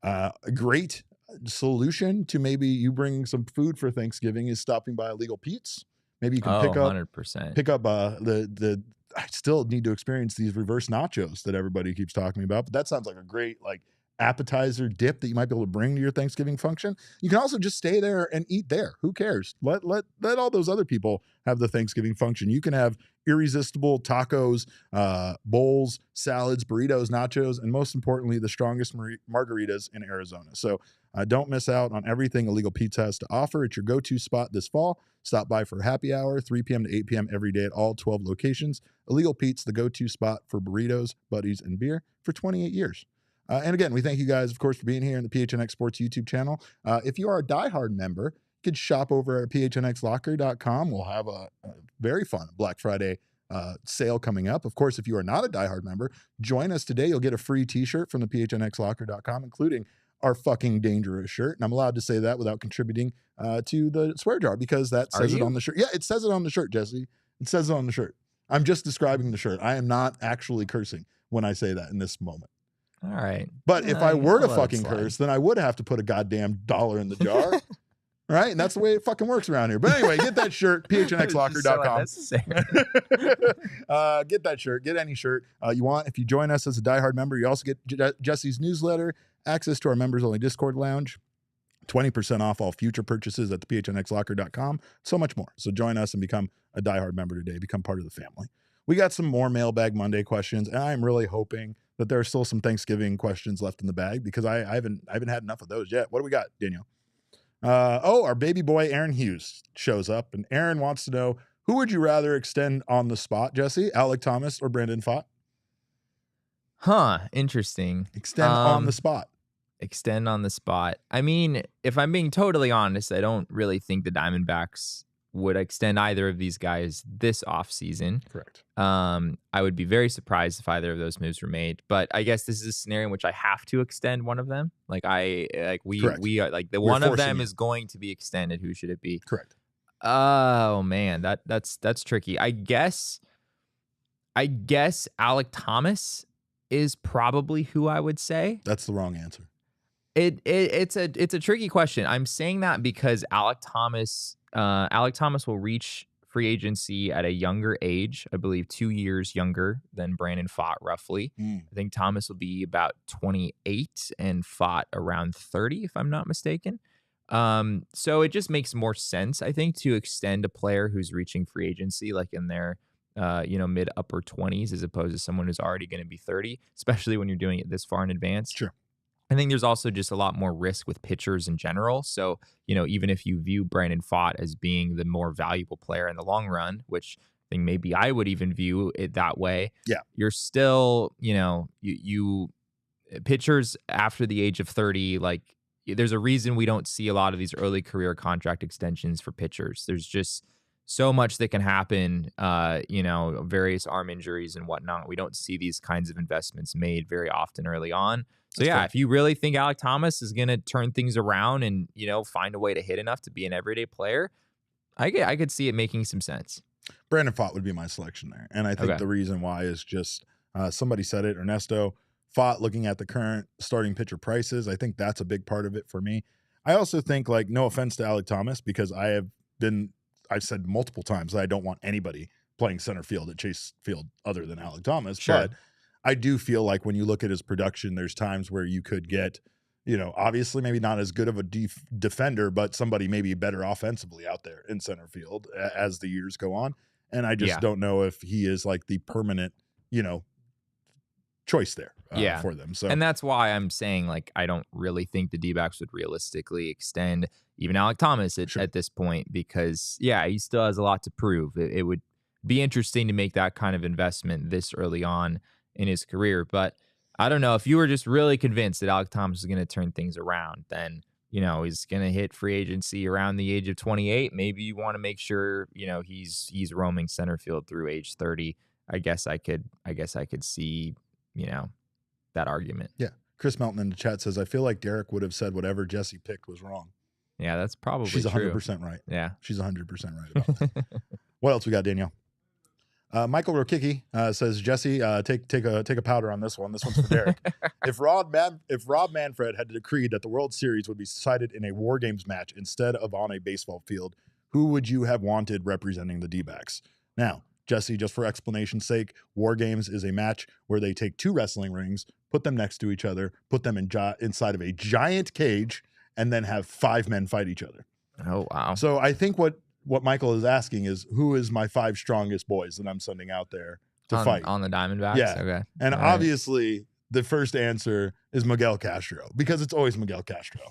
A great solution to maybe you bringing some food for Thanksgiving is stopping by Illegal Pete's. Maybe you can pick up 100%. the I still need to experience these reverse nachos that everybody keeps talking about, but that sounds like a great appetizer dip that you might be able to bring to your Thanksgiving function. You can also just stay there and eat there. Who cares? Let all those other people have the Thanksgiving function. You can have irresistible tacos, bowls, salads, burritos, nachos, and most importantly, the strongest margaritas in Arizona. So don't miss out on everything Illegal Pete's has to offer. It's your go-to spot this fall. Stop by for happy hour, 3 p.m. to 8 p.m. every day at all 12 locations. Illegal Pete's, the go-to spot for burritos, buddies, and beer for 28 years. And again, we thank you guys, of course, for being here in the PHNX Sports YouTube channel. If you are a diehard member, you can shop over at phnxlocker.com. We'll have a very fun Black Friday sale coming up. Of course, if you are not a diehard member, join us today. You'll get a free t-shirt from the phnxlocker.com, including our fucking dangerous shirt. And I'm allowed to say that without contributing to the swear jar because that says it on the shirt. Yeah, it says it on the shirt, Jesse. It says it on the shirt. I'm just describing the shirt. I am not actually cursing when I say that in this moment. All right. But if I were to fucking curse, then I would have to put a goddamn $1 in the jar. Right? And that's the way it fucking works around here. But anyway, get that shirt, phnxlocker.com. Get that shirt. Get any shirt you want. If you join us as a diehard member, you also get Jesse's newsletter, access to our members-only Discord lounge, 20% off all future purchases at the PHNXlocker.com, so much more. So join us and become a diehard member today. Become part of the family. We got some more Mailbag Monday questions, and I'm really hoping that there are still some Thanksgiving questions left in the bag because I haven't had enough of those yet. What do we got, Daniel? Our baby boy Aaron Hughes shows up, and Aaron wants to know, who would you rather extend on the spot, Jesse? Alec Thomas or Brandon Pfaadt? Interesting. Extend on the spot. Extend on the spot. I mean, if I'm being totally honest, I don't really think the Diamondbacks would extend either of these guys this offseason. Correct. I would be very surprised if either of those moves were made. But I guess this is a scenario in which I have to extend one of them. Like we are like the one of them is going to be extended. Who should it be? Correct. Oh man, that's tricky. I guess Alec Thomas is probably who I would say. That's the wrong answer. It's a tricky question. I'm saying that because Alec Thomas will reach free agency at a younger age, I believe 2 years younger than Brandon Pfaadt, roughly. I think Thomas will be about 28 and Pfaadt around 30, if I'm not mistaken. So it just makes more sense, I think, to extend a player who's reaching free agency like in their mid upper 20s as opposed to someone who's already going to be 30, especially when you're doing it this far in advance. Sure. I think there's also just a lot more risk with pitchers in general. So, even if you view Brandon Pfaadt as being the more valuable player in the long run, which I think maybe I would even view it that way. Yeah. You're still, you pitchers after the age of 30, like there's a reason we don't see a lot of these early career contract extensions for pitchers. There's just so much that can happen, various arm injuries and whatnot. We don't see these kinds of investments made very often early on. So yeah, if you really think Alec Thomas is going to turn things around and, find a way to hit enough to be an everyday player, I could see it making some sense. Brandon Pfaadt would be my selection there. And I think the reason why is just somebody said it, Ernesto, Pfaadt looking at the current starting pitcher prices. I think that's a big part of it for me. I also think, like, no offense to Alec Thomas, because I've said multiple times that I don't want anybody playing center field at Chase Field other than Alec Thomas. Sure. But I do feel like when you look at his production, there's times where you could get, obviously maybe not as good of a defender, but somebody maybe better offensively out there in center field as the years go on. And I just don't know if he is like the permanent, choice there for them. So, and that's why I'm saying, like, I don't really think the D-backs would realistically extend even Alec Thomas at this point, because he still has a lot to prove. It would be interesting to make that kind of investment this early on in his career. But I don't know, if you were just really convinced that Alec Thomas is going to turn things around, then, he's going to hit free agency around the age of 28. Maybe you want to make sure, he's roaming center field through age 30. I guess I could see, that argument. Yeah. Chris Melton in the chat says, I feel like Derek would have said whatever Jesse picked was wrong. Yeah, that's probably She's 100% true. right. Yeah. She's 100% right about that. What else we got, Danielle? Michael Rokicki says, Jesse, take a powder on this one. This one's for Derek. If Rob Manfred had decreed that the World Series would be decided in a War Games match instead of on a baseball field, who would you have wanted representing the D-backs? Now, Jesse, just for explanation's sake, War Games is a match where they take two wrestling rings, put them next to each other, put them inside of a giant cage, and then have 5 men fight each other. Oh, wow. So I think what Michael is asking is, who is my 5 strongest boys that I'm sending out there to fight? On the Diamondbacks? Yeah. Okay. And obviously, the first answer is Miguel Castro, because it's always Miguel Castro.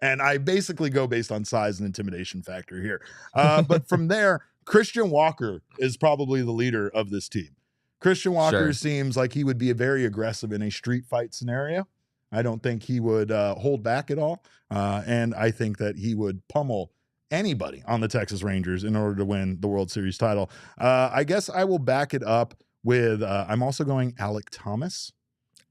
And I basically go based on size and intimidation factor here. But from there, Christian Walker is probably the leader of this team. Christian Walker seems like he would be very aggressive in a street fight scenario. I don't think he would hold back at all. And I think that he would pummel anybody on the Texas Rangers in order to win the World Series title. I guess I will back it up with, I'm also going Alec Thomas.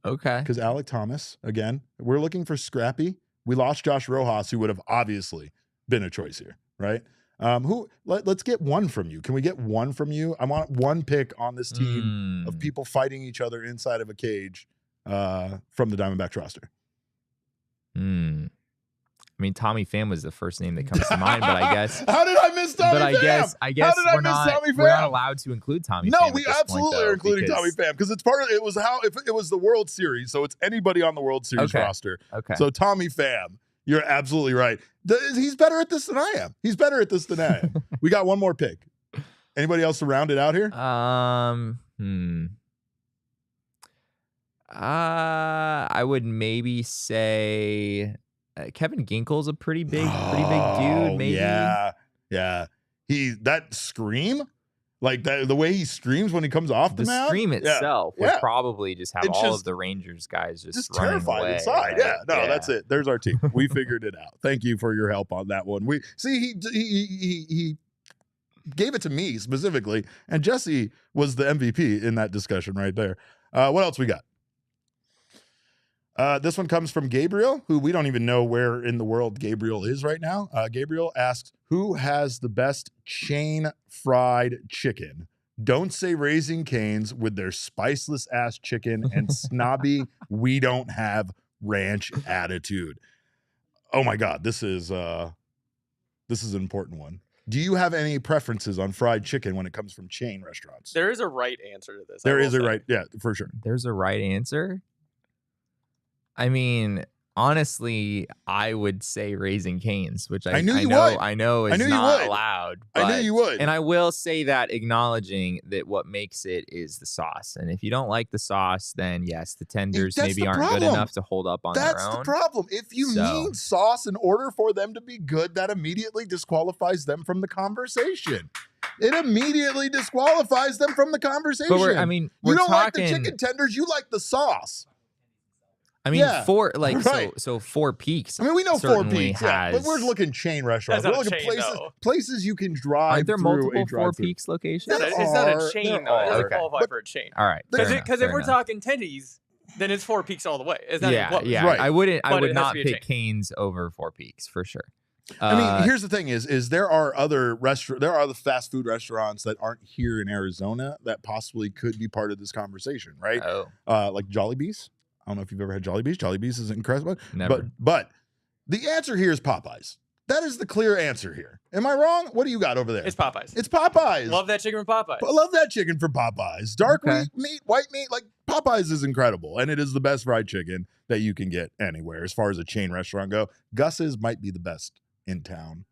Okay. Because Alec Thomas, again, we're looking for scrappy. We lost Josh Rojas, who would have obviously been a choice here, right? Let's get one from you. Can we get one from you? I want one pick on this team of people fighting each other inside of a cage from the Diamondbacks roster. I mean, Tommy Pham was the first name that comes to mind, but I guess. How did I miss Tommy Pham? But I guess we're not allowed to include Tommy Pham. No, we absolutely are including Tommy Pham, because it's part of if it was the World Series, so it's anybody on the World Series roster. Okay. So Tommy Pham, You're absolutely right. He's better at this than I am. He's better at this than I am. We got one more pick. Anybody else to round it out here? I would maybe say Kevin Ginkel's a pretty big dude. Maybe. Yeah. That scream, like the way he screams when he comes off the mound. The scream itself would probably just have all of the Rangers guys just terrified away, inside. Right? Yeah, that's it. There's our team. We figured it out. Thank you for your help on that one. We see he gave it to me specifically, and Jesse was the MVP in that discussion right there. What else we got? This one comes from Gabriel, who we don't even know where in the world Gabriel is right now. Gabriel asks, who has the best chain fried chicken? Don't say Raising Cane's with their spiceless ass chicken and snobby, we don't have ranch attitude. Oh my God, this is an important one. Do you have any preferences on fried chicken when it comes from chain restaurants? There is a right answer to this. There is a right, yeah, for sure. There's a right answer. I mean, honestly, I would say Raising Cane's, which I know is not allowed. I knew you would. And I will say that, acknowledging that what makes it is the sauce. And if you don't like the sauce, then yes, the tenders maybe aren't good enough to hold up on their own. That's the problem. If you need sauce in order for them to be good, that immediately disqualifies them from the conversation. It immediately disqualifies them from the conversation. But we're you don't like the chicken tenders, you like the sauce. I mean, so Four Peaks. I mean, we know Four Peaks, but we're looking chain restaurants. We're looking places you can drive. Aren't there multiple Four Peaks locations? It's not a chain, though. It doesn't qualify for a chain. All right. Because if we're talking tendies, then it's Four Peaks all the way. It's not even close. Yeah. Right. I would not pick Cane's over Four Peaks for sure. I mean, here's the thing: is there are other fast food restaurants that aren't here in Arizona that possibly could be part of this conversation, right? Like Jollibee's. I don't know if you've ever had Jollibee's. Jollibee's is incredible. Never. But the answer here is Popeyes. That is the clear answer here. Am I wrong? What do you got over there? It's Popeyes. It's Popeyes. Love that chicken from Popeyes. I love that chicken from Popeyes. Dark meat, white meat, like Popeyes is incredible. And it is the best fried chicken that you can get anywhere as far as a chain restaurant go. Gus's might be the best in town.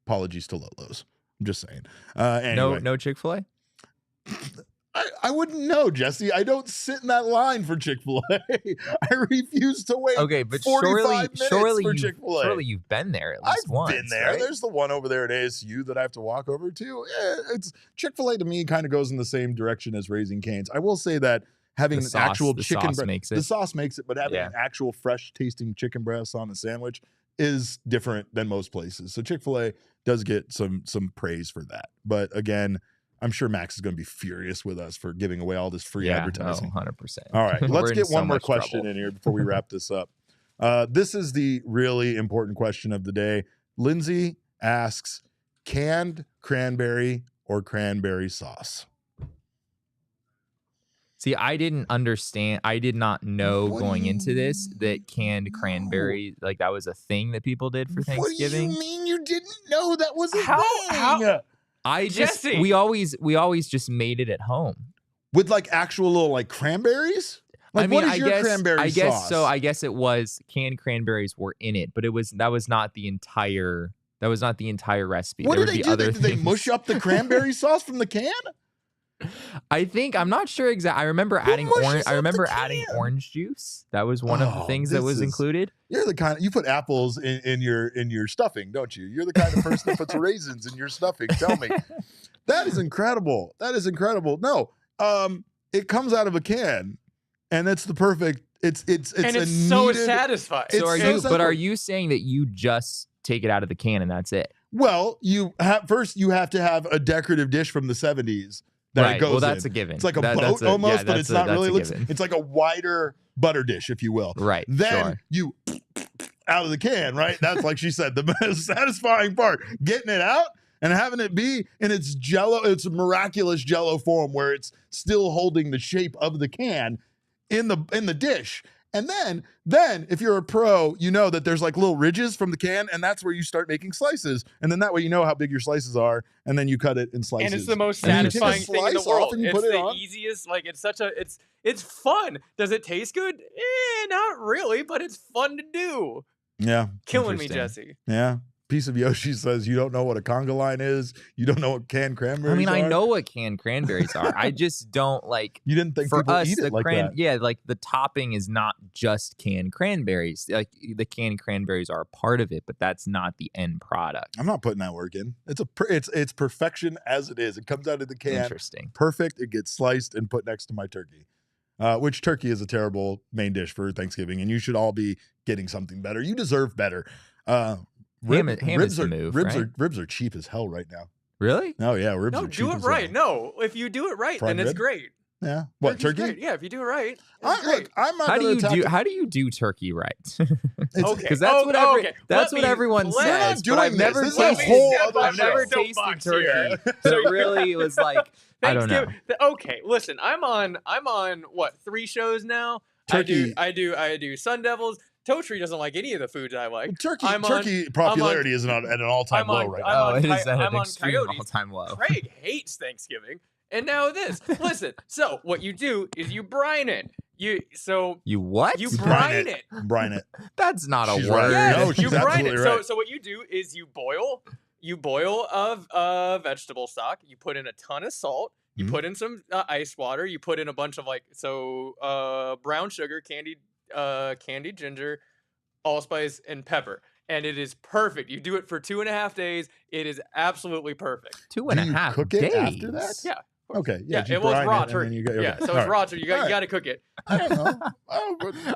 Apologies to Lolo's. I'm just saying. Anyway. No Chick-fil-A? I wouldn't know, Jesse. I don't sit in that line for Chick-fil-A. I refuse to wait. Okay, but 45 minutes for Chick-fil-A. Surely you've been there at least once. I've been there. Right? There's the one over there at ASU that I have to walk over to. It's Chick-fil-A to me kind of goes in the same direction as Raising Cane's. I will say that having an actual chicken breast, the sauce makes it, but having an actual fresh tasting chicken breast on a sandwich is different than most places. So Chick-fil-A does get some praise for that. But again, I'm sure Max is going to be furious with us for giving away all this free advertising. 100%. All right, let's get one more question in here before we wrap this up. This is the really important question of the day. Lindsay asks, canned cranberry or cranberry sauce? See, I didn't understand. I did not know going into this that canned cranberry, like that was a thing that people did for Thanksgiving. What do you mean you didn't know that was a thing? We always just made it at home with like actual little like cranberries. Like, what is your cranberry sauce? I guess it was canned cranberries were in it, but that was not the entire recipe. What did they do? Did they mush up the cranberry sauce from the can? I'm not sure exactly. I remember adding orange juice. That was one of the things that was included. You're the kind you put apples in your stuffing, don't you? You're the kind of person that puts raisins in your stuffing. Tell me. That is incredible. No, it comes out of a can, and it's the perfect. It's so satisfying. Are you saying that you just take it out of the can and that's it? Well, you have to have a decorative dish from the 70s. That it goes that's in. a given. It's like a boat almost, but it's not really. It's like a wider butter dish, if you will. Right. Then you out of the can, right? That's like she said, the most satisfying part. Getting it out and having it be in its its miraculous jello form where it's still holding the shape of the can in the dish. And then if you're a pro, you know that there's like little ridges from the can, and that's where you start making slices. And then that way you know how big your slices are, and then you cut it in slices. And it's the most satisfying thing in the world. It's the easiest, like it's fun. Does it taste good? Not really, but it's fun to do. Yeah. Killing me, Jesse. Yeah. Piece of Yoshi says you don't know what a conga line is. You don't know what canned cranberries are. I know what canned cranberries are. I just don't like. You didn't think for people us, eat it like that? Yeah, like the topping is not just canned cranberries. Like the canned cranberries are a part of it, but that's not the end product. I'm not putting that work in. It's perfection as it is. It comes out of the can. Interesting. Perfect. It gets sliced and put next to my turkey. Which turkey is a terrible main dish for Thanksgiving, and you should all be getting something better. You deserve better. Ham is the move, right? Ribs are cheap as hell right now. Really? Oh yeah, ribs are cheap. Do it right. No, if you do it right, then it's great. Yeah. What, turkey? Great. Yeah, if you do it right. Look, I'm not how do you do turkey right? Okay, because that's what everyone says. But I've never tasted turkey. So it really was like, I don't know. Okay, listen, I'm on what, 3 shows now? Turkey. I do Sun Devils. Toe Tree doesn't like any of the foods I like. Turkey popularity is at an all-time low right now. It is at an extreme all-time low. Craig hates Thanksgiving. And now this. Listen, so what you do is you brine it. You what? You brine it. Brine it. That's not a She's word. Right. Yes, No, she's you brine it. Right. So what you do is you boil vegetable stock. You put in a ton of salt. You put in some ice water. You put in a bunch of brown sugar, candied ginger, allspice, and pepper. And it is perfect. You do it for 2.5 days. It is absolutely perfect. 2.5 cook days. It after that? Yeah. Okay. Yeah, it was raw turkey. So it's raw turkey. You got to cook it. I don't know.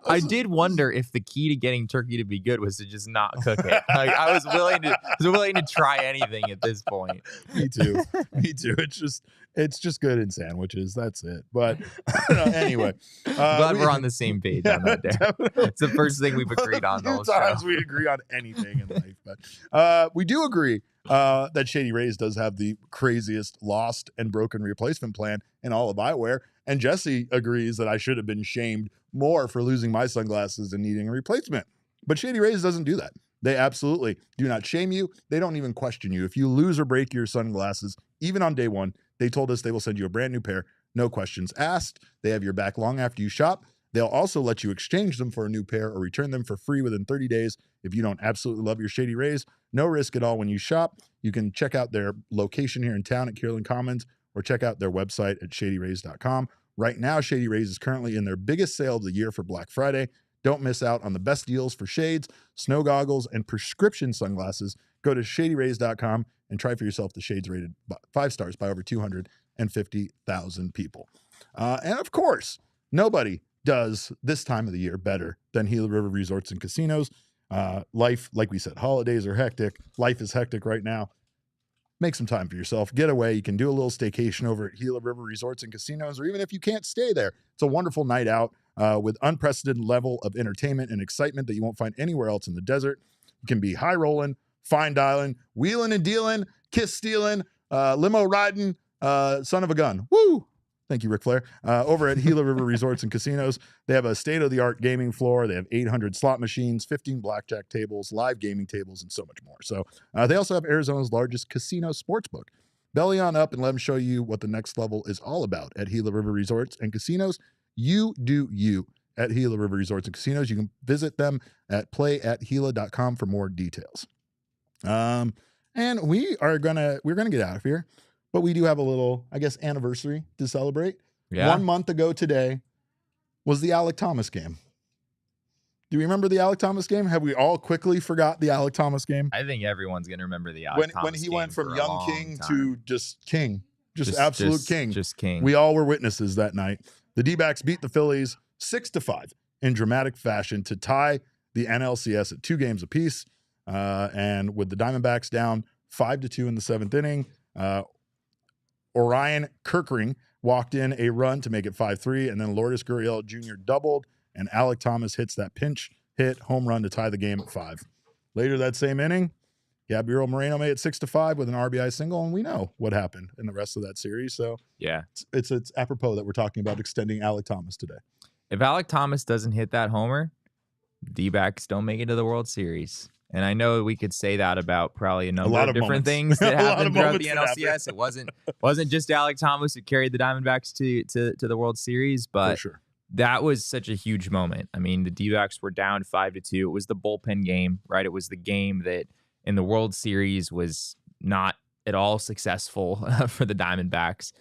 I did wonder if the key to getting turkey to be good was to just not cook it. Like I was willing to try anything at this point. Me too. It's just good in sandwiches. That's it. But anyway, glad we're on the same page on that day. It's the first thing we've agreed on. The times we agree on anything in life, but we do agree that Shady Rays does have the craziest lost and broken replacement plan in all of eyewear. And Jesse agrees that I should have been shamed more for losing my sunglasses and needing a replacement. But Shady Rays doesn't do that. They absolutely do not shame you. They don't even question you. If you lose or break your sunglasses, even on day one, they told us they will send you a brand new pair. No questions asked. They have your back long after you shop. They'll also let you exchange them for a new pair or return them for free within 30 days if you don't absolutely love your Shady Rays. No risk at all when you shop. You can check out their location here in town at Kierland Commons or check out their website at shadyrays.com. Right now, Shady Rays is currently in their biggest sale of the year for Black Friday. Don't miss out on the best deals for shades, snow goggles, and prescription sunglasses. Go to shadyrays.com and try for yourself the shades rated 5 stars by over 250,000 people. And of course, nobody does this time of the year better than Gila River Resorts and Casinos. Life, like we said, holidays are hectic. Life is hectic right now. Make some time for yourself. Get away. You can do a little staycation over at Gila River Resorts and Casinos, or even if you can't stay there, it's a wonderful night out with unprecedented level of entertainment and excitement that you won't find anywhere else in the desert. You can be high rolling, fine dialing, wheeling and dealing, kiss stealing, limo riding, son of a gun. Woo! Thank you, Ric Flair. Over at Gila River Resorts and Casinos, they have a state-of-the-art gaming floor. They have 800 slot machines, 15 blackjack tables, live gaming tables, and so much more. So they also have Arizona's largest casino sportsbook. Belly on up and let them show you what the next level is all about at Gila River Resorts and Casinos. You do you at Gila River Resorts and Casinos. You can visit them at playatgila.com for more details. And we're gonna get out of here. But we do have a little, I guess, anniversary to celebrate. Yeah. 1 month ago today was the Alec Thomas game. Do you remember the Alec Thomas game? Have we all quickly forgot the Alec Thomas game? I think everyone's going to remember the Alec Thomas game. When he went from young king to just king, just absolute king. Just king. We all were witnesses that night. The D-backs beat the Phillies 6-5 in dramatic fashion to tie the NLCS at 2 games apiece. And with the Diamondbacks down 5-2 in the 7th inning, Orion Kirkring walked in a run to make it 5-3, and then Lourdes Gurriel Jr. doubled, and Alec Thomas hits that pinch hit home run to tie the game at 5. Later that same inning, Gabriel Moreno made it 6-5 with an RBI single, and we know what happened in the rest of that series. So yeah, it's apropos that we're talking about extending Alec Thomas today. If Alec Thomas doesn't hit that homer, D-backs don't make it to the World Series. And I know we could say that about probably a number of different things that happened throughout the NLCS. It wasn't just Alec Thomas who carried the Diamondbacks to the World Series, but for sure. that was such a huge moment. I mean, the D-backs were down 5-2. It was the bullpen game, right? It was the game that in the World Series was not at all successful for the Diamondbacks.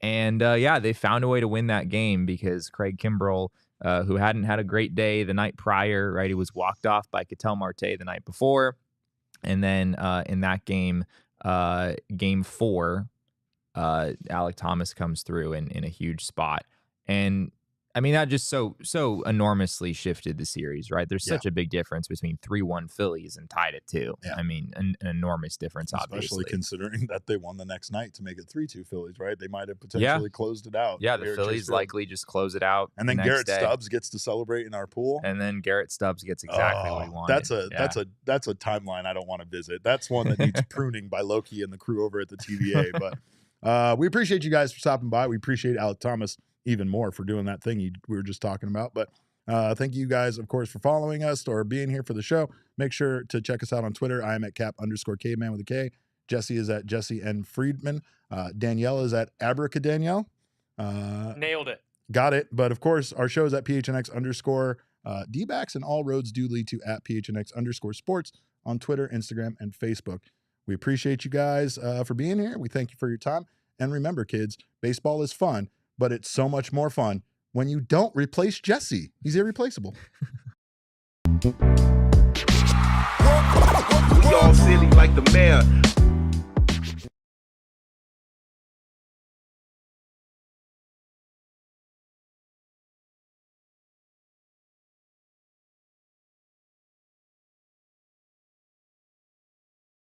And they found a way to win that game because Craig Kimbrell, who hadn't had a great day the night prior, right? He was walked off by Ketel Marte the night before. And then in that game, game 4, Alek Thomas comes through in a huge spot. And I mean, that just so enormously shifted the series, right? There's such a big difference between 3-1 Phillies and tied at 2. Yeah. I mean, an enormous difference, especially obviously. Considering that they won the next night to make it 3-2 Phillies, right? They might have potentially closed it out. Yeah, the Phillies likely just close it out. And then Garrett Stubbs gets to celebrate in our pool. And then Garrett Stubbs gets exactly what he wanted. That's a timeline I don't want to visit. That's one that needs pruning by Loki and the crew over at the TVA. But we appreciate you guys for stopping by. We appreciate Alek Thomas even more for doing that thing we were just talking about. But thank you guys, of course, for following us or being here for the show. Make sure to check us out on Twitter. I am at Cap_Caveman with a K. Jesse is at Jesse N. Friedman. Danielle is at Abracadanielle. Nailed it. Got it. But of course, our show is at PHNX_ D-backs, and all roads do lead to at PHNX_ sports on Twitter, Instagram, and Facebook. We appreciate you guys for being here. We thank you for your time. And remember, kids, baseball is fun, but it's so much more fun when you don't replace Jesse. He's irreplaceable. We all silly like the mayor.